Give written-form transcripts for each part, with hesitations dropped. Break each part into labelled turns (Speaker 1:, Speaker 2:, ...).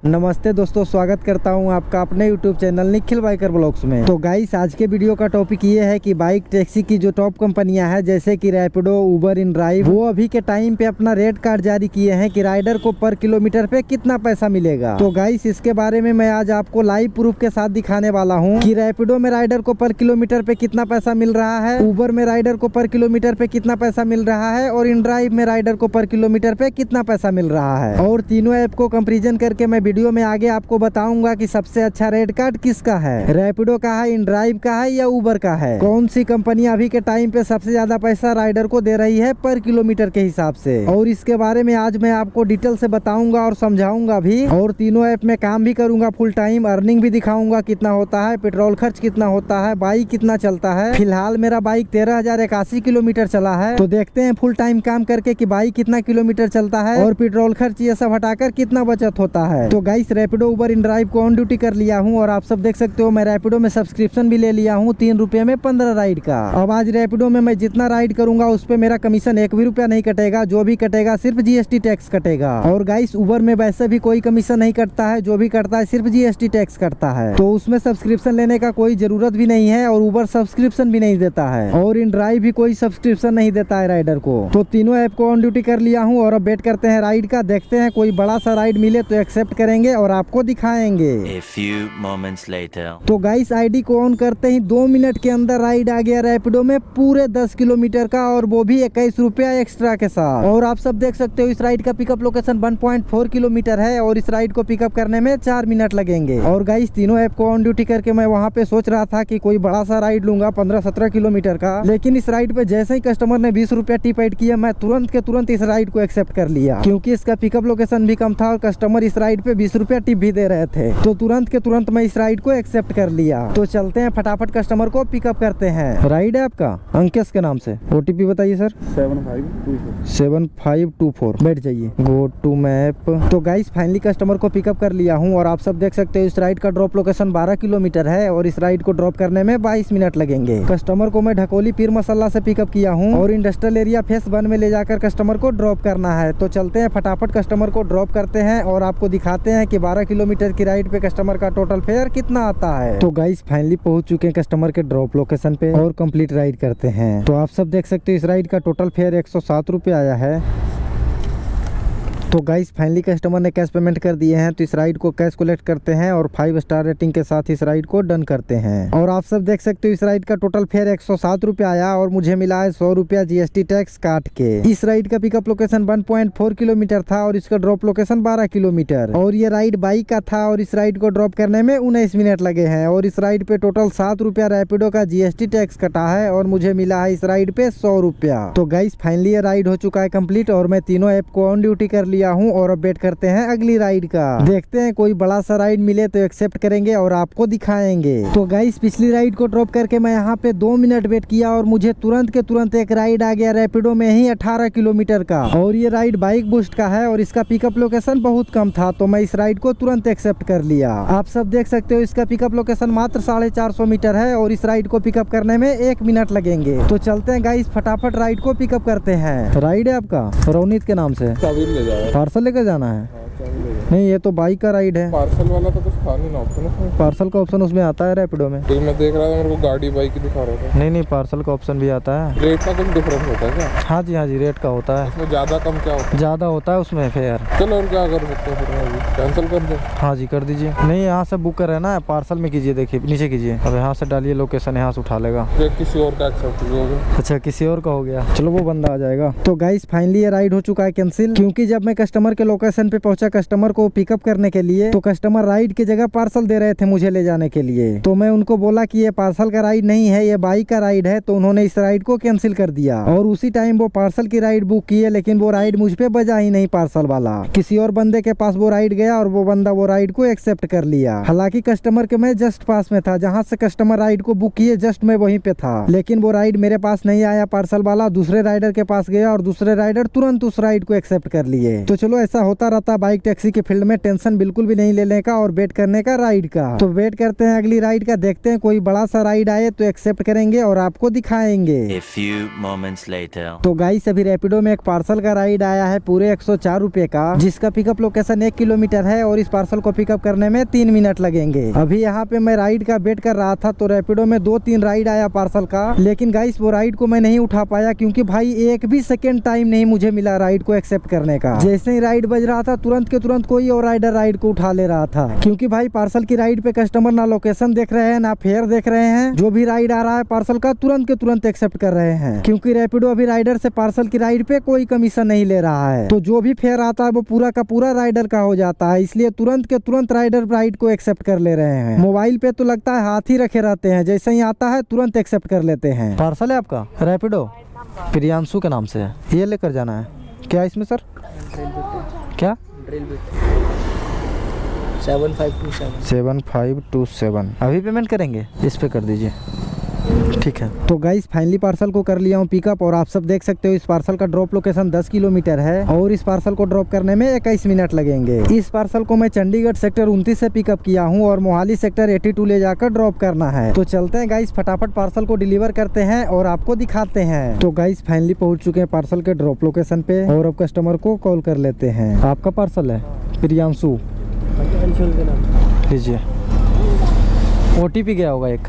Speaker 1: नमस्ते दोस्तों, स्वागत करता हूं आपका अपने YouTube channel Nikhil biker blogs में। तो गाइस, आज के वीडियो का टॉपिक ये है कि बाइक टैक्सी की जो टॉप कंपनियां हैं जैसे कि रैपिडो, उबर, इनड्राइव, वो अभी के टाइम पे अपना रेट कार्ड जारी किए हैं कि राइडर को पर किलोमीटर पे कितना पैसा मिलेगा। तो गाइस, इसके बारे में मैं आज आपको लाइव प्रूफ के साथ दिखाने वाला हूँ कि रैपिडो में राइडर को पर किलोमीटर पे कितना पैसा मिल रहा है, उबर में राइडर को पर किलोमीटर पे कितना पैसा मिल रहा है और इनड्राइव में राइडर को पर किलोमीटर पे कितना पैसा मिल रहा है। और तीनों ऐप को कंपेरिजन करके मैं वीडियो में आगे आपको बताऊंगा कि सबसे अच्छा रेट कार्ड किसका है, रैपिडो का है, इनड्राइव का है या उबर का है। कौन सी कंपनी अभी के टाइम पे सबसे ज्यादा पैसा राइडर को दे रही है पर किलोमीटर के हिसाब से। और इसके बारे में आज मैं आपको डिटेल से बताऊंगा और समझाऊंगा भी। और तीनों ऐप में काम भी करूंगा फुल टाइम, अर्निंग भी दिखाऊंगा कितना होता है, पेट्रोल खर्च कितना होता है, बाइक कितना चलता है। फिलहाल मेरा बाइक 13,081 किलोमीटर चला है। तो देखते हैं फुल टाइम काम करके कि बाइक कितना किलोमीटर चलता है और पेट्रोल खर्च ये सब हटाकर कितना बचत होता है। तो गाइस, रैपिडो, उबर, इनड्राइव को ऑन ड्यूटी कर लिया हूँ और आप सब देख सकते हो मैं रैपिडो में सब्सक्रिप्शन भी ले लिया हूँ 3 रुपए में 15 राइड का। अब आज रैपिडो में मैं जितना राइड करूंगा उस पे मेरा कमीशन 1 भी रुपया नहीं कटेगा, जो भी कटेगा सिर्फ जीएसटी टैक्स कटेगा। और गाइस, उबर में वैसे भी कोई कमीशन नहीं कटता है, जो भी कटता है सिर्फ जीएसटी टैक्स कटता है। तो उसमें सब्सक्रिप्शन लेने का कोई जरूरत भी नहीं है और उबर सब्सक्रिप्शन भी नहीं देता है और इनड्राइव भी कोई सब्सक्रिप्शन नहीं देता है राइडर को। तो तीनों ऐप को ऑन ड्यूटी कर लिया हूँ और अब वेट करते हैं राइड का। देखते हैं कोई बड़ा सा राइड मिले तो एक्सेप्ट करेंगे और आपको दिखाएंगे।
Speaker 2: A few moments later.
Speaker 1: तो गाइस, आईडी को ऑन करते ही 2 मिनट के अंदर राइड आ गया रैपिडो में पूरे 10 किलोमीटर का और वो भी 21 रुपया एक्स्ट्रा के साथ। और आप सब देख सकते हो इस राइड का पिकअप लोकेशन 1.4 किलोमीटर है और इस राइड को पिकअप करने में 4 मिनट लगेंगे। और गाइस, तीनों ऐप को ऑन ड्यूटी करके मैं वहाँ पे सोच रहा था कि कोई बड़ा सा राइड लूंगा 15-17 किलोमीटर का, लेकिन इस राइड पे जैसे ही कस्टमर ने 20 रुपया टिप ऐड किया मैं तुरंत के तुरंत इस राइड को एक्सेप्ट कर लिया, क्योंकि इसका पिकअप लोकेशन भी कम था और कस्टमर इस राइड पे 20 रुपया टिप भी दे रहे थे। तो तुरंत के तुरंत मैं इस राइड को एक्सेप्ट कर लिया। तो चलते हैं फटाफट कस्टमर को पिकअप करते हैं। राइड है आपका अंकेश के नाम से। ओटीपी बताइए सर। 7524। बैठ जाइए, गो टू मैप। तो गाइस, फाइनली कस्टमर को पिकअप कर लिया हूँ और आप सब देख सकते हो इस राइड का ड्रॉप लोकेशन 12 किलोमीटर है और इस राइड को ड्रॉप करने में 22 मिनट लगेंगे। कस्टमर को मैं ढकोली पीर मसल्ला से पिकअप किया हूँ और इंडस्ट्रियल एरिया फेस 1 में ले जाकर कस्टमर को ड्रॉप करना है। तो चलते हैं फटाफट कस्टमर को ड्रॉप करते हैं और आपको दिखाते हैं कि 12 किलोमीटर की राइड पे कस्टमर का टोटल फेयर कितना आता है। तो गाइस, फाइनली पहुंच चुके हैं कस्टमर के ड्रॉप लोकेशन पे और कंप्लीट राइड करते हैं। तो आप सब देख सकते हो इस राइड का टोटल फेयर 107 रुपये आया है। तो गाइस, फाइनली कस्टमर ने कैश पेमेंट कर दिए हैं। तो इस राइड को कैश कलेक्ट करते हैं और 5 स्टार रेटिंग के साथ इस राइड को डन करते हैं। और आप सब देख सकते हो इस राइड का टोटल फेयर 107 रुपये आया और मुझे मिला है 100 रुपया जीएसटी टैक्स काट के। इस राइड का पिकअप लोकेशन 1.4 किलोमीटर था और इसका ड्रॉप लोकेशन 12 किलोमीटर और ये राइड बाइक का था और इस राइड को ड्रॉप करने में 19 मिनट लगे हैं। और इस राइड पे टोटल 7 रुपया रैपिडो का जीएसटी टैक्स कटा है और मुझे मिला है इस राइड पे 100 रुपया। तो गाइस, फाइनली ये राइड हो चुका है कंप्लीट और मैं तीनों ऐप को ऑन ड्यूटी कर लिया हूँ और अब वेट करते हैं अगली राइड का। देखते हैं कोई बड़ा सा राइड मिले तो एक्सेप्ट करेंगे और आपको दिखाएंगे। तो गाइस, पिछली राइड को ड्रॉप करके मैं यहाँ पे 2 मिनट वेट किया और मुझे तुरंत के तुरंत एक राइड आ गया रैपिडो में ही 18 किलोमीटर का और ये राइड बाइक बूस्ट का है और इसका पिकअप लोकेशन बहुत कम था। तो मैं इस राइड को तुरंत एक्सेप्ट कर लिया। आप सब देख सकते हो इसका पिकअप लोकेशन मात्र 450 मीटर है और इस राइड को पिकअप करने में 1 मिनट लगेंगे। तो चलते हैं गाइस, फटाफट राइड को पिकअप करते हैं। राइड है आपका रोनित के नाम से। पार्सल लेकर जाना है? नहीं, ये तो बाइक का राइड है।
Speaker 3: पार्सल वाला तो कुछ था नहीं ना ऑप्शन उसमें।
Speaker 1: पार्सल का ऑप्शन उसमें आता है रैपिडो में।
Speaker 3: तो मैं देख रहा था, मेरे को गाड़ी बाइक ही दिखा रहा था।
Speaker 1: नहीं, पार्सल का ऑप्शन भी आता है।
Speaker 3: रेट का कुछ डिफरेंस होता है क्या?
Speaker 1: हाँ जी, रेट का होता है।
Speaker 3: उसमें ज्यादा कम क्या होता है?
Speaker 1: ज्यादा होता है उसमें फेयर।
Speaker 3: चलो, और क्या कर सकते हैं, फिर कैंसिल कर दो।
Speaker 1: हाँ जी, कर दीजिए। नहीं, यहाँ से बुक कर रहना है, पार्सल में कीजिए। देखिए नीचे कीजिए, अब यहाँ से डालिए लोकेशन, यहाँ से उठा लेगा।
Speaker 3: किसी और का एक्सेप्ट हो गया।
Speaker 1: अच्छा, किसी और का हो गया, चलो वो बंदा आ जाएगा। तो गाइस, फाइनली ये राइड हो चुका है कैंसिल, क्योंकि जब मैं कस्टमर के लोकेशन पे पहुंचा कस्टमर को पिकअप करने के लिए तो कस्टमर राइड की जगह पार्सल दे रहे थे मुझे ले जाने के लिए। तो मैं उनको बोला कि ये पार्सल का राइड नहीं है, ये बाइक का राइड है। तो उन्होंने इस राइड को कैंसिल कर दिया और उसी टाइम वो पार्सल की राइड बुक किए, लेकिन वो राइड मुझ पे बजा ही नहीं पार्सल वाला। किसी और बंदे के पास वो राइड गया और वो बंदा वो राइड को एक्सेप्ट कर लिया। हालांकि कस्टमर के मैं जस्ट पास में था, जहाँ से कस्टमर राइड को बुक किए जस्ट मैं वहीं पे था, लेकिन वो राइड मेरे पास नहीं आया पार्सल वाला, दूसरे राइडर के पास गया और दूसरे राइडर तुरंत उस राइड को एक्सेप्ट कर लिए। तो चलो, ऐसा होता रहता बाइक बाइक टैक्सी के फील्ड में टेंशन बिल्कुल भी नहीं लेने का और वेट करने का राइड का। तो वेट करते हैं अगली राइड का, देखते हैं कोई बड़ा सा राइड आए तो एक्सेप्ट करेंगे और आपको दिखाएंगे।
Speaker 2: A few moments later.
Speaker 1: तो गाइस अभी रैपिडो में एक पार्सल का राइड आया है पूरे 104 रुपए का, जिसका पिकअप लोकेशन 1 किलोमीटर है और इस पार्सल को पिकअप करने में 3 मिनट लगेंगे। अभी यहाँ पे मैं राइड का वेट कर रहा था तो रैपिडो में 2-3 राइड आया पार्सल का, लेकिन गाइस वो राइड को मैं नहीं उठा पाया क्योंकि भाई एक भी सेकेंड टाइम नहीं मुझे मिला राइड को एक्सेप्ट करने का। जैसे ही राइड बज रहा था तुरंत के तुरंत कोई और राइडर राइड को उठा ले रहा था, क्योंकि भाई पार्सल की राइड पे कस्टमर ना लोकेशन देख रहे हैं ना फेयर देख रहे हैं, जो भी राइड आ रहा है पार्सल का तुरंत के तुरंत एक्सेप्ट कर रहे हैं, क्योंकि रैपिडो अभी राइडर से पार्सल की राइड पे कोई कमीशन नहीं ले रहा है। तो जो भी फेयर आता है वो पूरा का पूरा राइडर का हो जाता है, इसलिए तुरंत के तुरंत राइडर राइड को एक्सेप्ट कर ले रहे हैं। मोबाइल पे तो लगता है हाथ ही रखे रहते हैं, जैसे ही आता है तुरंत एक्सेप्ट कर लेते हैं। पार्सल है आपका रैपिडो प्रियांशु के नाम से है, ये लेकर जाना है क्या इसमें सर? क्या 7527 अभी पेमेंट करेंगे, इस पे कर दीजिए। ठीक है तो गाइस फाइनली पार्सल को कर लिया हूँ पिकअप और आप सब देख सकते हो इस पार्सल का ड्रॉप लोकेशन 10 किलोमीटर है और इस पार्सल को ड्रॉप करने में 21 मिनट लगेंगे। इस पार्सल को मैं चंडीगढ़ सेक्टर 29 से पिकअप किया हूँ और मोहाली सेक्टर 82 ले जाकर ड्रॉप करना है। तो चलते हैं गाइस फटाफट पार्सल को डिलीवर करते हैं और आपको दिखाते हैं। तो गाइस फाइनली पहुँच चुके हैं पार्सल के ड्रॉप लोकेशन पे और अब कस्टमर को कॉल कर लेते हैं। आपका पार्सल है प्रियांशु, लीजिए। OTP गया होगा एक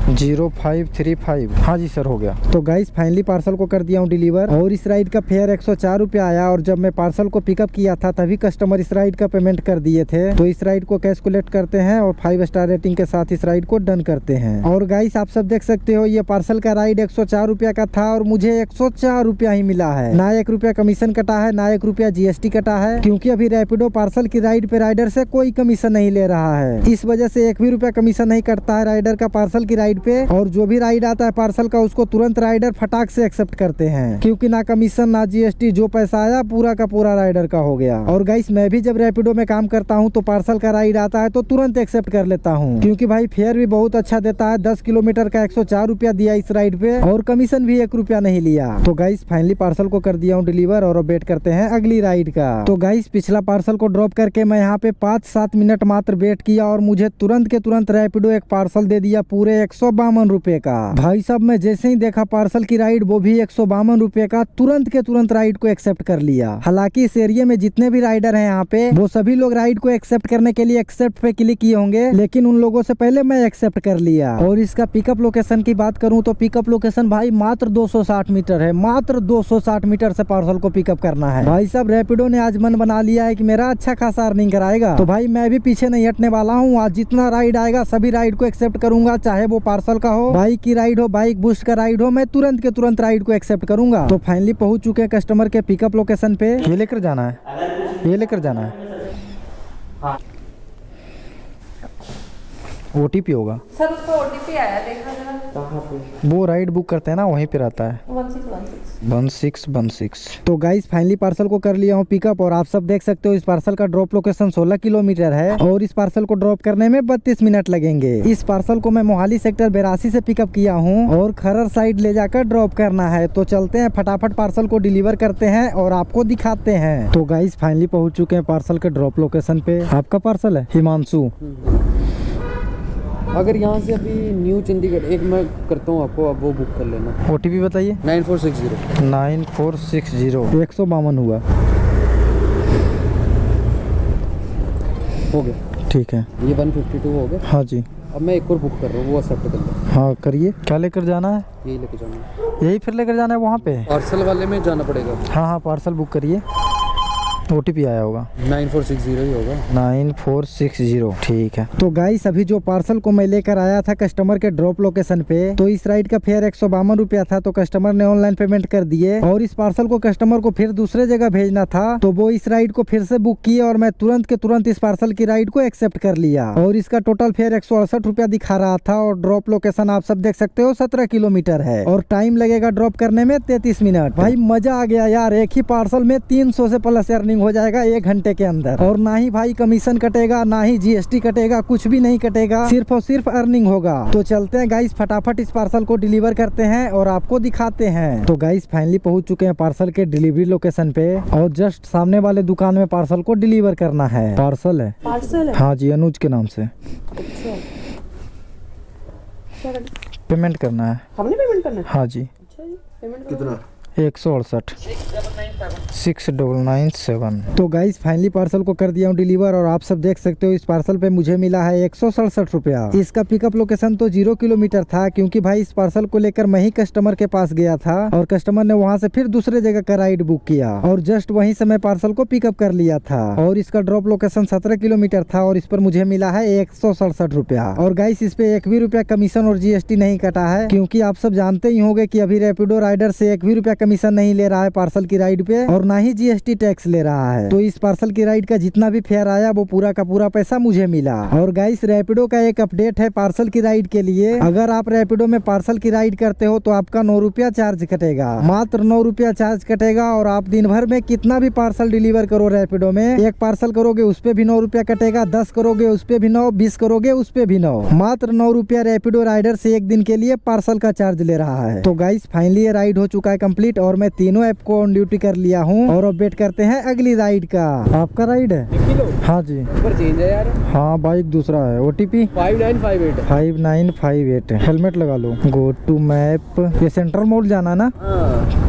Speaker 1: 0535। हाँ जी सर हो गया। तो गाइस फाइनली पार्सल को कर दिया हूँ डिलीवर और इस राइड का फेयर 104 रुपये आया और जब मैं पार्सल को पिकअप किया था तभी कस्टमर इस राइड का पेमेंट कर दिए थे। तो इस राइड को कैश कलेक्ट करते हैं और 5 स्टार रेटिंग के साथ इस राइड को डन करते हैं। और गाइस आप सब देख सकते हो ये पार्सल का राइड 104 रुपया का था और मुझे 104 रुपया ही मिला है, ना 1 रुपया कमीशन कटा है ना 1 रुपया GST कटा है, क्योंकि अभी रैपिडो पार्सल की राइड पे राइडर से कोई कमीशन नहीं ले रहा है। इस वजह से 1 भी रुपया कमीशन नहीं कटता है राइडर का पार्सल की राइड पे और जो भी राइड आता है पार्सल का उसको तुरंत राइडर फटाक से एक्सेप्ट करते हैं, क्योंकि ना कमीशन ना GST, जो पैसा आया पूरा का पूरा राइडर का हो गया। और गाइस मैं भी जब रैपिडो में काम करता हूँ तो पार्सल का राइड आता है तो तुरंत एक्सेप्ट कर लेता हूँ, क्योंकि भाई फेयर भी बहुत अच्छा देता है। 10 किलोमीटर का 104 रुपया दिया इस राइड पे और कमीशन भी 1 रुपया नहीं लिया। तो गाइस फाइनली पार्सल को कर दिया हूँ डिलीवर और अब वेट करते हैं अगली राइड का। तो गाइस पिछला पार्सल को ड्रॉप करके मैं यहाँ पे 5-7 मिनट मात्र वेट किया और मुझे तुरंत के तुरंत रैपिडो एक पार्सल दे दिया पूरे 152 रुपए का। भाई साहब मैं जैसे ही देखा पार्सल की राइड वो भी 152 रुपए का, तुरंत के तुरंत राइड को एक्सेप्ट कर लिया। हालांकि इस एरिया में जितने भी राइडर हैं यहाँ पे वो सभी लोग राइड को एक्सेप्ट करने के लिए एक्सेप्ट पे क्लिक किए होंगे, लेकिन उन लोगों से पहले मैं एक्सेप्ट कर लिया। और इसका पिकअप लोकेशन की बात करूँ तो पिकअप लोकेशन भाई मात्र 260 मीटर है, मात्र 260 मीटर से पार्सल को पिकअप करना है। भाई साहब रैपिडो ने आज मन बना लिया है कि मेरा अच्छा खासा अर्निंग कराएगा, तो भाई मैं भी पीछे नहीं हटने वाला हूँ। आज जितना राइड आएगा सभी राइड को एक्सेप्ट करूंगा, चाहे वो पार्सल का हो, बाइक की राइड हो, बाइक बूस्ट का राइड हो, मैं तुरंत के तुरंत राइड को एक्सेप्ट करूंगा। तो फाइनली पहुंच चुके हैं कस्टमर के पिकअप लोकेशन पे। ये लेकर जाना है, ये लेकर जाना है। OTP होगा
Speaker 4: सर, उसको OTP आया, देखा जरा। कहाँ पे?
Speaker 1: वो राइड बुक करते हैं ना वहीं पे रहता है 1616। तो गाइस फाइनली पार्सल को कर लिया हूँ पिकअप और आप सब देख सकते हो इस पार्सल का ड्रॉप लोकेशन 16 किलोमीटर है और इस पार्सल को ड्रॉप करने में 32 मिनट लगेंगे। इस पार्सल को मैं मोहाली सेक्टर 82 से पिकअप किया हूँ और खरर साइड ले जाकर ड्रॉप करना है। तो चलते हैं फटाफट पार्सल को डिलीवर करते हैं और आपको दिखाते हैं। तो गाइस फाइनली पहुँच चुके हैं पार्सल के ड्रॉप लोकेशन पे। आपका पार्सल है हिमांशु।
Speaker 5: अगर यहाँ से अभी न्यू चंडीगढ़ एक मैं करता हूँ आपको, आप वो बुक कर लेना।
Speaker 1: OTP बताइए।
Speaker 5: 9460
Speaker 1: 152 हुआ।
Speaker 5: हो गया।
Speaker 1: ठीक है
Speaker 5: ये 152 हो गया।
Speaker 1: हाँ जी।
Speaker 5: अब मैं एक और बुक कर रहा हूँ, वो एक्सेप्ट कर लो।
Speaker 1: हाँ करिए। क्या लेकर जाना है?
Speaker 5: यही लेके जाना है।
Speaker 1: यही फिर लेकर जाना है वहाँ पे?
Speaker 5: पार्सल वाले में जाना पड़ेगा।
Speaker 1: हाँ हाँ पार्सल बुक करिए। OTP आया होगा
Speaker 5: 9460 ही होगा।
Speaker 1: 9460। ठीक है। तो गाइस अभी जो पार्सल को मैं लेकर आया था कस्टमर के ड्रॉप लोकेशन पे, तो इस राइड का फेयर 152 रुपया था, तो कस्टमर ने ऑनलाइन पेमेंट कर दिए और इस पार्सल को कस्टमर को फिर दूसरे जगह भेजना था, तो वो इस राइड को फिर से बुक किए और मैं तुरंत के तुरंत इस पार्सल की राइड को एक्सेप्ट कर लिया और इसका टोटल फेयर 168 रुपया दिखा रहा था और ड्रॉप लोकेशन आप सब देख सकते हो 17 किलोमीटर है और टाइम लगेगा ड्रॉप करने में 33 मिनट। भाई मजा आ गया यार, एक ही पार्सल में 300 से प्लस अर्निंग अर्निंग हो जाएगा 1 घंटे के अंदर। और ना ही भाई कमीशन कटेगा, ना ही GST कटेगा, कुछ भी नहीं कटेगा, सिर्फ और सिर्फ अर्निंग होगा। तो चलते हैं गाइस, फटाफट इस पार्सल को डिलीवर करते हैं और आपको दिखाते हैं। तो गाइस फाइनली पहुंच चुके हैं पार्सल के डिलीवरी लोकेशन पे और जस्ट सामने वाले दुकान में पार्सल को डिलीवर करना है। पार्सल है हाँ जी, अनुज के नाम से। पेमेंट करना है।
Speaker 5: हमने पेमेंट करना है?
Speaker 1: हाँ जी।
Speaker 5: अच्छा जी, पेमेंट
Speaker 6: कितना?
Speaker 1: 168 6997। तो गाइस फाइनली पार्सल को कर दिया हूँ डिलीवर और आप सब देख सकते हो इस पार्सल पे मुझे मिला है 167 रुपया। इसका पिकअप लोकेशन तो 0 किलोमीटर था, क्योंकि भाई इस पार्सल को लेकर मैं ही कस्टमर के पास गया था और कस्टमर ने वहाँ से फिर दूसरे जगह का राइड बुक किया और जस्ट वहीं से मैं पार्सल को पिकअप कर लिया था। और इसका ड्रॉप लोकेशन 17 किलोमीटर था और इस पर मुझे मिला है 167 रुपया। और गाइस इस पे 1 भी रुपया कमीशन और GST नहीं कटा है, क्योंकि आप सब जानते ही होंगे कि अभी रैपिडो राइडर से 1 भी रुपया कमीशन नहीं ले रहा है पार्सल की राइड पे और ना ही GST टैक्स ले रहा है। तो इस पार्सल की राइड का जितना भी फेयर आया वो पूरा का पूरा पैसा मुझे मिला। और गाइस रैपिडो का एक अपडेट है पार्सल की राइड के लिए। अगर आप रैपिडो में पार्सल की राइड करते हो तो आपका 9 रुपया चार्ज कटेगा, मात्र 9 रुपया चार्ज कटेगा। और आप दिन भर में कितना भी पार्सल डिलीवर करो रैपिडो में, 1 पार्सल करोगे उस पे भी 9 रुपया कटेगा, 10 करोगे उस पे भी 9, 20 करोगे उस पे भी 9, मात्र 9 रुपया रैपिडो राइडर से 1 दिन के लिए पार्सल का चार्ज ले रहा है। तो गाइस फाइनली ये राइड हो चुका है कंप्लीट और मैं तीनों ऐप को ऑन ड्यूटी कर लिया हूँ और अब वेट करते हैं अगली राइड का। आपका राइड है? हाँ जी।
Speaker 5: ऊपर चेंज है यार।
Speaker 1: हाँ बाइक दूसरा है। OTP
Speaker 5: 5958
Speaker 1: 5958। हेलमेट लगा लो। Go to map. ये सेंट्रल मॉल जाना ना?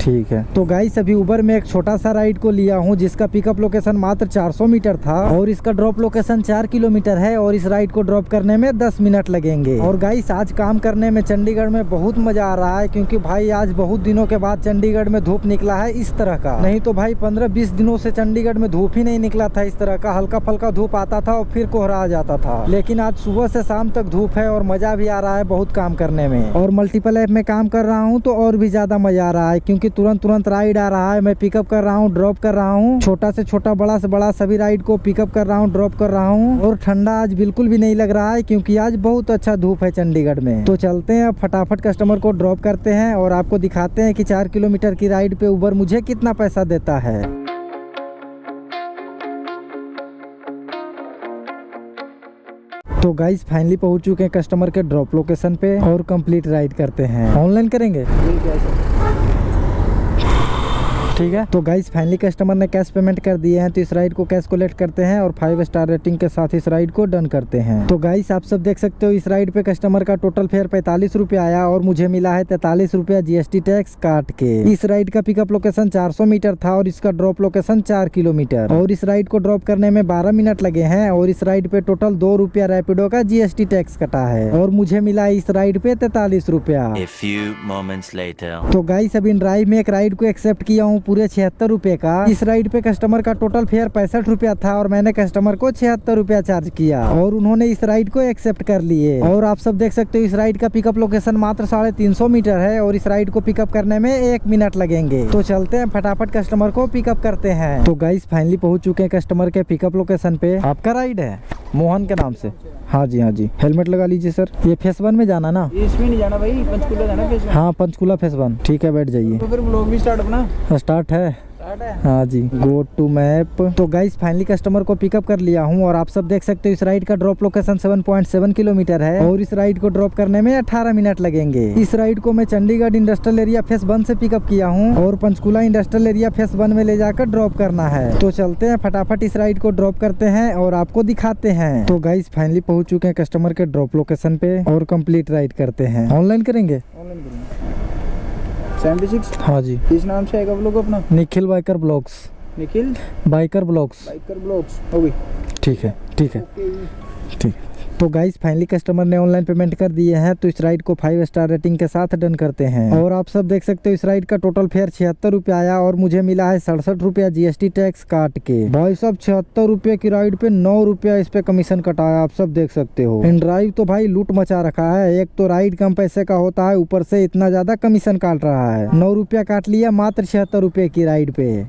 Speaker 1: ठीक है। तो गाइस अभी उबर में एक छोटा सा राइड को लिया हूँ जिसका पिकअप लोकेशन मात्र 400 मीटर था और इसका ड्रॉप लोकेशन 4 किलोमीटर है और इस राइड को ड्रॉप करने में 10 मिनट लगेंगे। और गाइस आज काम करने में चंडीगढ़ में बहुत मजा आ रहा है, क्योंकि भाई आज बहुत दिनों के बाद चंडीगढ़ में धूप निकला है इस तरह का। नहीं तो भाई 15-20 दिनों से चंडीगढ़ में धूप ही नहीं निकला था इस तरह का। हल्का फल्का धूप आता था और फिर कोहरा आ जाता था, लेकिन आज सुबह से शाम तक धूप है और मजा भी आ रहा है बहुत काम करने में। और मल्टीपल ऐप में काम कर रहा हूँ तो और भी ज्यादा मजा आ रहा है, क्योंकि तुरंत राइड आ रहा है। मैं पिकअप कर रहा हूँ, ड्रॉप कर रहा हूँ, छोटा से छोटा बड़ा से बड़ा सभी राइड को पिकअप कर रहा हूँ, ड्रॉप कर रहा हूँ। और ठंडा आज बिल्कुल भी नहीं लग रहा है, क्योंकि आज बहुत अच्छा धूप है चंडीगढ़ में। तो चलते हैं अब फटाफट कस्टमर को ड्रॉप करते हैं और आपको दिखाते हैं कि 4 किलोमीटर की राइड पे उबर मुझे कितना पैसा देता है। तो गाइस फाइनली पहुंच चुके हैं कस्टमर के ड्रॉप लोकेशन पे और कंप्लीट राइड करते हैं। ऑनलाइन करेंगे? ठीक है। तो गाइस फाइनली कस्टमर ने कैश पेमेंट कर दिए हैं, तो इस राइड को कैश कलेक्ट करते हैं और 5 स्टार रेटिंग के साथ इस राइड को डन करते हैं। तो गाइस आप सब देख सकते हो इस राइड पे कस्टमर का टोटल फेयर 45 रुपया आया और मुझे मिला है 43 रुपया GST टैक्स काट के। इस राइड का पिकअप लोकेशन 400 मीटर था और इसका ड्रॉप लोकेशन 4 किलोमीटर और इस राइड को ड्रॉप करने में 12 मिनट लगे हैं। और इस राइड पे टोटल 2 रुपया रैपिडो का GST टैक्स कटा है और मुझे मिला इस राइड पे 43 रुपया।
Speaker 2: A few moments later.
Speaker 1: तो गाइस अब इन ड्राइव में एक राइड को एक्सेप्ट किया हूँ पूरे 76 रुपए का। इस राइड पे कस्टमर का टोटल फेयर 65 रुपया था और मैंने कस्टमर को 76 रुपया चार्ज किया और उन्होंने इस राइड को एक्सेप्ट कर लिए। और आप सब देख सकते हो इस राइड का पिकअप लोकेशन मात्र 350 मीटर है और इस राइड को पिकअप करने में 1 मिनट लगेंगे। तो चलते हैं फटाफट कस्टमर को पिकअप करते हैं। तो गाइस फाइनली पहुंच चुके हैं कस्टमर के पिकअप लोकेशन पे। आपका राइड है? मोहन के नाम से। हाँ जी हाँ जी। हेलमेट लगा लीजिए सर। ये फेस 1 में जाना ना?
Speaker 5: इसमें नहीं जाना भाई, पंचकूला जाना फेस 1।
Speaker 1: हाँ पंचकूला फेस 1। ठीक है बैठ जाइए।
Speaker 5: तो फिर व्लॉग भी स्टार्ट अपना
Speaker 1: स्टार्ट है। हाँ जी। Go to map. तो गाइस फाइनली कस्टमर को पिकअप कर लिया हूँ और आप सब देख सकते हो इस राइड का ड्रॉप लोकेशन 7.7 किलोमीटर है और इस राइड को ड्रॉप करने में 18 मिनट लगेंगे। इस राइड को मैं चंडीगढ़ इंडस्ट्रियल एरिया फेस 1 से पिकअप किया हूँ और पंचकूला इंडस्ट्रियल एरिया फेस 1 में ले जाकर ड्रॉप करना है। तो चलते हैं फटाफट इस राइड को ड्रॉप करते हैं और आपको दिखाते हैं। तो गाइस फाइनली पहुंच चुके हैं कस्टमर के ड्रॉप लोकेशन पे और कंप्लीट राइड करते हैं। ऑनलाइन करेंगे?
Speaker 5: 76।
Speaker 1: हाँ जी।
Speaker 5: इस नाम से आएगा ब्लॉग अपना?
Speaker 1: Nikhil biker blogs.
Speaker 5: Nikhil
Speaker 1: biker blogs.
Speaker 5: Biker blogs हो गई।
Speaker 1: ठीक है ठीक है ठीक। तो गाइस फाइनली कस्टमर ने ऑनलाइन पेमेंट कर दिए हैं, तो इस राइड को 5 स्टार रेटिंग के साथ डन करते हैं। और आप सब देख सकते हो इस राइड का टोटल फेयर 76 रुपया आया और मुझे मिला है 67 रुपया GST टैक्स काट के। भाई साहब 76 रुपये की राइड पे 9 रुपया इस पे कमीशन कटाया, आप सब देख सकते हो। इन ड्राइव तो भाई लूट मचा रखा है। एक तो राइड कम पैसे का होता है, ऊपर से इतना ज्यादा कमीशन काट रहा है। 9 रुपया काट लिया मात्र 76 रुपये की राइड पे।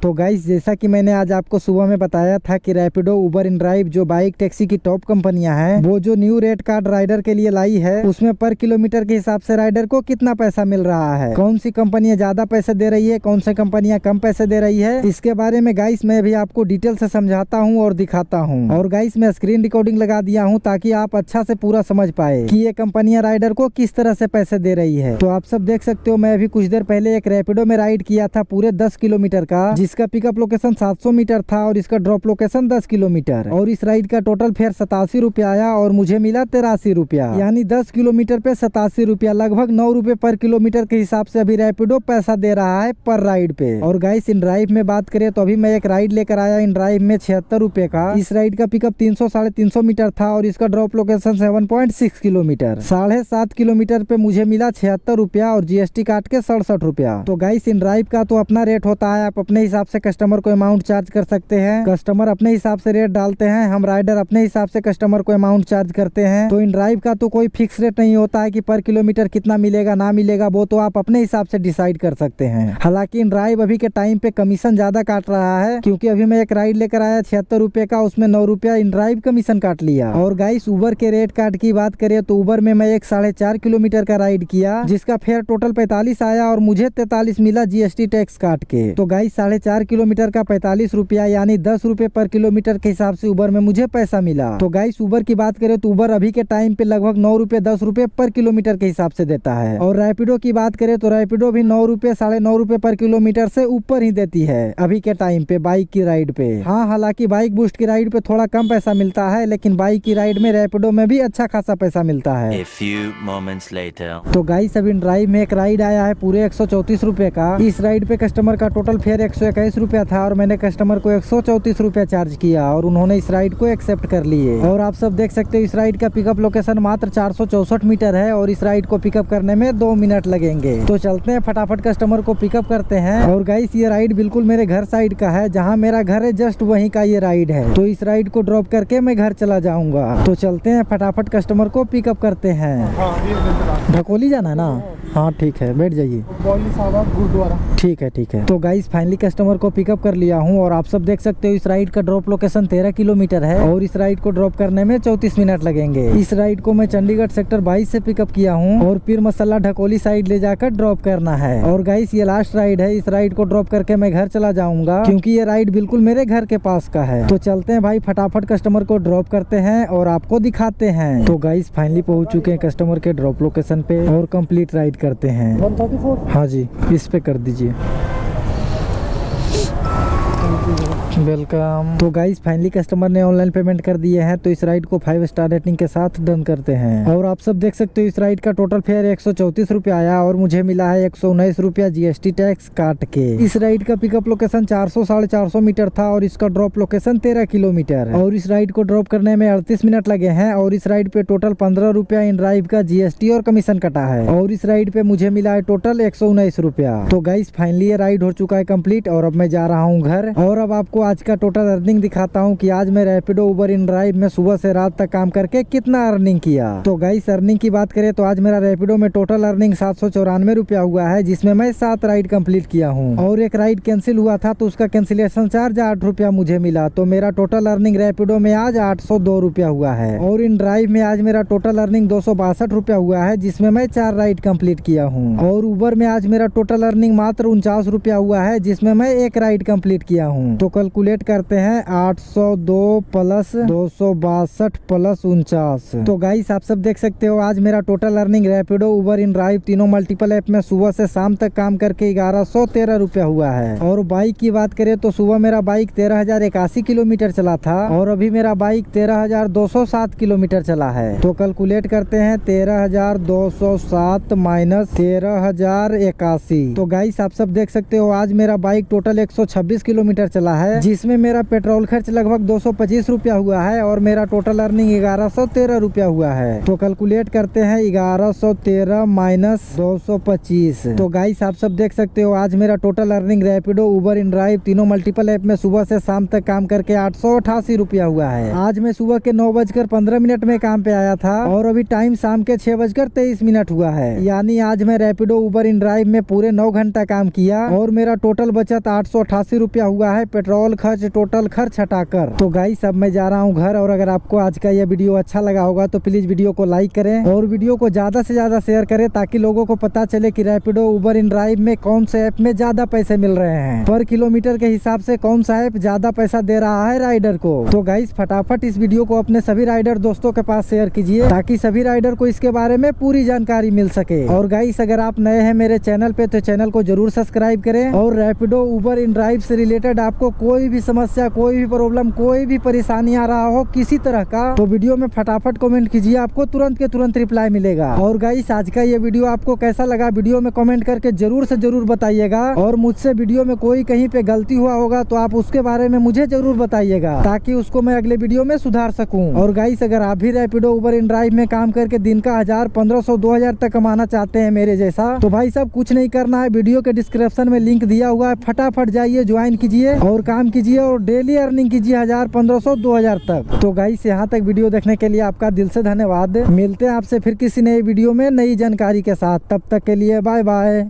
Speaker 1: तो गाइस जैसा कि मैंने आज आपको सुबह में बताया था कि रैपिडो, उबर इन ड्राइव जो बाइक टैक्सी की टॉप कंपनियां हैं, वो जो न्यू रेट कार्ड राइडर के लिए लाई है, उसमें पर किलोमीटर के हिसाब से राइडर को कितना पैसा मिल रहा है, कौन सी कंपनियां ज्यादा पैसे दे रही है, कौन सी कंपनियां कम पैसे दे रही है, इसके बारे में गाइस मैं भी आपको डिटेल से समझाता हूँ और दिखाता हूँ। और गाइस मैं स्क्रीन रिकॉर्डिंग लगा दिया हूँ ताकि आप अच्छा से पूरा समझ पाए कि ये कंपनियां राइडर को किस तरह से पैसे दे रही है। तो आप सब देख सकते हो, मैं अभी कुछ देर पहले एक रैपिडो में राइड किया था पूरे 10 किलोमीटर का, जिसका पिकअप लोकेशन 700 मीटर था और इसका ड्रॉप लोकेशन 10 किलोमीटर, और इस राइड का टोटल फेयर 87 रुपया आया और मुझे मिला 83 रुपया, यानी 10 किलोमीटर पे 87 रुपया, लगभग 9 रुपए पर किलोमीटर के हिसाब से अभी रैपिडो पैसा दे रहा है पर राइड पे। और गाइस इन ड्राइव में बात करें तो अभी मैं एक राइड लेकर आया इन ड्राइव में 76 रुपए का। इस राइड का पिकअप 300-350 मीटर था और इसका ड्रॉप लोकेशन 7.6 किलोमीटर, 7.5 किलोमीटर पे मुझे मिला 76 रुपया और जीएसटी काट के 67 रुपया। तो गाइस इन ड्राइव का तो अपना रेट होता है, आप अपने हिसाब से कस्टमर को अमाउंट चार्ज कर सकते हैं, कस्टमर अपने हिसाब से रेट डालते हैं, हम राइडर अपने हिसाब से कस्टमर को अमाउंट चार्ज करते हैं। तो इन ड्राइव का तो कोई फिक्स रेट नहीं होता है कि पर किलोमीटर कितना मिलेगा ना मिलेगा, वो तो आप अपने हिसाब से डिसाइड कर सकते हैं। हालांकि इन ड्राइव अभी के टाइम पे कमीशन ज्यादा काट रहा है, क्योंकि अभी मैं एक राइड लेकर आया 76 रुपए का, उसमें 9 रुपया इन ड्राइव कमीशन काट लिया। और गाइस उबर के रेट कार्ड की बात करें तो उबर में मैं एक 4.5 किलोमीटर का राइड किया, जिसका फेयर टोटल 45 आया और मुझे 43 मिला जीएसटी टैक्स काट के। तो गाइस 4.5 किलोमीटर का 45 रुपया, यानी 10 रुपए पर किलोमीटर के हिसाब से उबर में मुझे पैसा मिला। तो गाइस उबर की बात करें तो उबर अभी के टाइम पे लगभग 9 रुपए 10 रुपए पर किलोमीटर के हिसाब से देता है। और रैपिडो की बात करें तो रैपिडो भी 9 रुपए 9.5 रुपए पर किलोमीटर से ऊपर ही देती है अभी के टाइम पे बाइक की राइड पे। हाँ, हालांकि बाइक बूस्ट की राइड पे थोड़ा कम पैसा मिलता है, लेकिन बाइक की राइड में रैपिडो में भी अच्छा खासा पैसा मिलता है।
Speaker 2: A few moments later.
Speaker 1: तो गाइस अभी ड्राइव में एक राइड आया है पूरे 134 रुपए का। इस राइड पे कस्टमर का टोटल फेयर 121 रुपया था और मैंने कस्टमर को 134 रुपया चार्ज किया और उन्होंने इस राइड को एक्सेप्ट कर लिए। और आप सब देख सकते हो इस राइड का पिकअप लोकेशन मात्र 464 मीटर है और इस राइड को पिकअप करने में 2 मिनट लगेंगे। तो चलते हैं फटाफट कस्टमर को पिकअप करते हैं। और गाइस ये राइड बिल्कुल मेरे घर साइड का है, जहाँ मेरा घर है जस्ट वहीं का ये राइड है। तो इस राइड को ड्रॉप करके मैं घर चला जाऊंगा। तो चलते हैं फटाफट कस्टमर को पिकअप करते हैं। ढकोली जाना है ना? हाँ ठीक है, बैठ जाइए।
Speaker 5: गुरुद्वारा।
Speaker 1: ठीक है। तो गाइस फाइनली कस्टमर को पिकअप कर लिया हूँ और आप सब देख सकते हो इस राइड का ड्रॉप लोकेशन 13 किलोमीटर है और इस राइड को ड्रॉप करने में 34 मिनट लगेंगे। इस राइड को मैं चंडीगढ़ सेक्टर 22 से पिकअप किया हूँ और फिर मसल्ला ढकोली साइड ले जाकर ड्रॉप करना है। और गाइस ये लास्ट राइड है, इस राइड को ड्रॉप करके मैं घर चला जाऊंगा, क्योंकि ये राइड बिल्कुल मेरे घर के पास का है। तो चलते हैं भाई, फटाफट कस्टमर को ड्रॉप करते हैं और आपको दिखाते हैं। तो गाइस फाइनली पहुंच चुके हैं कस्टमर के ड्रॉप लोकेशन पे और कंप्लीट राइड करते हैं।
Speaker 5: 134।
Speaker 1: हाँ जी, इस पे कर दीजिए। वेलकम। तो गाइस फाइनली कस्टमर ने ऑनलाइन पेमेंट कर दिए हैं, तो इस राइड को 5 स्टार रेटिंग के साथ डन करते हैं। और आप सब देख सकते हो इस राइड का टोटल फेयर 134 रुपया आया और मुझे मिला है 119 रुपया जीएसटी टैक्स काट के। इस राइड का पिकअप लोकेशन 400-450 मीटर था और इसका ड्रॉप लोकेशन 13 किलोमीटर और इस राइड को ड्रॉप करने में 38 मिनट लगे हैं। और इस राइड पे टोटल 15 रुपया इन ड्राइव का जीएसटी और कमीशन कटा है और इस राइड पे मुझे मिला है टोटल 119 रुपया। तो गाइस फाइनली ये राइड हो चुका है कंप्लीट और अब मैं जा रहा हूँ घर। और अब आपको आज का टोटल अर्निंग दिखाता हूँ कि आज मैं रैपिडो, उबर इन ड्राइव में सुबह से रात तक काम करके कितना अर्निंग किया। तो गाइस अर्निंग की बात करें तो आज मेरा रैपिडो में टोटल अर्निंग 794 रुपया हुआ है, जिसमें मैं 7 राइड कंप्लीट किया हूँ और एक राइड कैंसिल हुआ था तो उसका कैंसिलेशन चार्ज 8 रुपया मुझे मिला। तो मेरा टोटल अर्निंग रैपिडो में आज 802 रुपया हुआ है। और इन ड्राइव में आज मेरा टोटल अर्निंग 262 रुपया हुआ है, जिसमें मैं 4 राइड कंप्लीट किया हूँ। और उबर में आज मेरा टोटल अर्निंग मात्र 49 रुपया हुआ है, जिसमें मैं 1 राइड कंप्लीट किया हूँ। तो कैलकुलेट करते हैं 802 प्लस 262 प्लस 49। तो गाइस आप सब देख सकते हो आज मेरा total earning Rapido, Uber in drive तीनों मल्टीपल ऐप में सुबह से शाम तक काम करके 1113 रुपया हुआ है। और बाइक की बात करें तो सुबह मेरा बाइक 13,081 किलोमीटर चला था और अभी मेरा बाइक 13,207 किलोमीटर चला है। तो कैलकुलेट करते हैं 13,207 माइनस 13,081। तो गाइस आप सब देख सकते हो आज मेरा बाइक टोटल 126 किलोमीटर चला है, इसमें मेरा पेट्रोल खर्च लगभग 225 रुपया हुआ है और मेरा टोटल अर्निंग 1113 रुपया हुआ है। तो कैलकुलेट करते हैं 1113 माइनस 225। तो गाइस आप सब देख सकते हो आज मेरा टोटल अर्निंग रैपिडो, उबर, इनड्राइव तीनों मल्टीपल ऐप में सुबह से शाम तक काम करके 888 रुपया हुआ है। आज मैं सुबह के 9:15 में काम पे आया था और अभी टाइम शाम के 6:23 हुआ है। यानी आज मैं रैपिडो, उबर, इनड्राइव में पूरे 9 घंटा काम किया और मेरा टोटल बचत 888 रुपया हुआ है पेट्रोल खर्च, टोटल खर्च हटाकर। तो गाइस अब मैं जा रहा हूँ घर और अगर आपको आज का यह वीडियो अच्छा लगा होगा तो प्लीज वीडियो को लाइक करें और वीडियो को ज्यादा से ज्यादा शेयर करें ताकि लोगों को पता चले कि रैपिडो, उबर, इनड्राइव में कौन से ऐप में ज्यादा पैसे मिल रहे हैं, पर किलोमीटर के हिसाब से कौन सा ऐप ज्यादा पैसा दे रहा है राइडर को। तो गाइस फटाफट इस वीडियो को अपने सभी राइडर दोस्तों के पास शेयर कीजिए ताकि सभी राइडर को इसके बारे में पूरी जानकारी मिल सके। और गाइस अगर आप नए हैं मेरे चैनल पे तो चैनल को जरूर सब्सक्राइब करें और रैपिडो, उबर, इनड्राइव से रिलेटेड आपको कोई भी समस्या, कोई भी प्रॉब्लम, कोई भी परेशानी आ रहा हो किसी तरह का तो वीडियो में फटाफट कमेंट कीजिए, आपको तुरंत के तुरंत रिप्लाई मिलेगा। और गाइस आज का ये वीडियो आपको कैसा लगा वीडियो में कमेंट करके जरूर से जरूर बताइएगा और मुझसे वीडियो में कोई कहीं पे गलती हुआ होगा तो आप उसके बारे में मुझे जरूर बताइएगा ताकि उसको मैं अगले वीडियो में सुधार सकूं। और गाइस अगर आप भी रैपिडो, उबर, इनड्राइव में काम करके दिन का 1000, 1500, 2000 तक कमाना चाहते हैं मेरे जैसा तो भाई सब कुछ नहीं करना है, वीडियो के डिस्क्रिप्शन में लिंक दिया हुआ है, फटाफट जाइए ज्वाइन कीजिए और काम कीजिए और डेली अर्निंग कीजिए 1000, 1500, 2000 तक। तो गाइस यहाँ तक वीडियो देखने के लिए आपका दिल से धन्यवाद। मिलते हैं आपसे फिर किसी नई वीडियो में नई जानकारी के साथ, तब तक के लिए बाय बाय।